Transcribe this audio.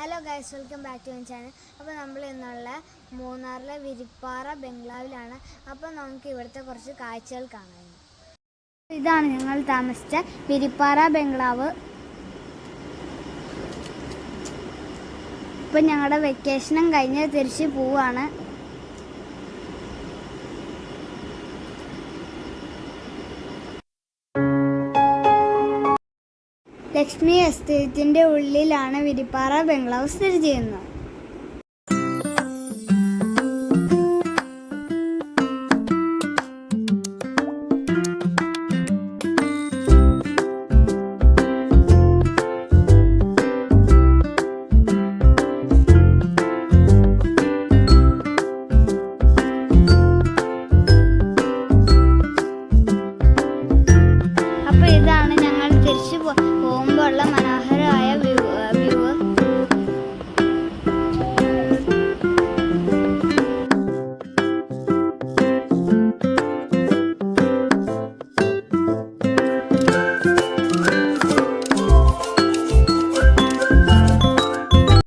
Hello guys, welcome back to my channel. അപ്പോൾ നമ്മൾ ഇന്നുള്ള മൂന്നാറിലെ വിരിപ്പാറ ബംഗ്ലാവിലാണ്. അപ്പോൾ നമുക്ക് ഇവിടുത്തെ കുറച്ച് കാഴ്ചകൾ കാണാം. ഇതാണ് ഞങ്ങൾ താമസിച്ച വിരിപ്പാറ ബംഗ്ലാവ്. ഇപ്പം ഞങ്ങളുടെ വെക്കേഷനും കഴിഞ്ഞ് തിരിച്ച് പോവാണ്. ലക്ഷ്മി എസ്റ്റേറ്റിൻ്റെ ഉള്ളിലാണ് വിരിപ്പാറ ബംഗ്ലാവ് സ്ഥിതി ചെയ്യുന്നത്.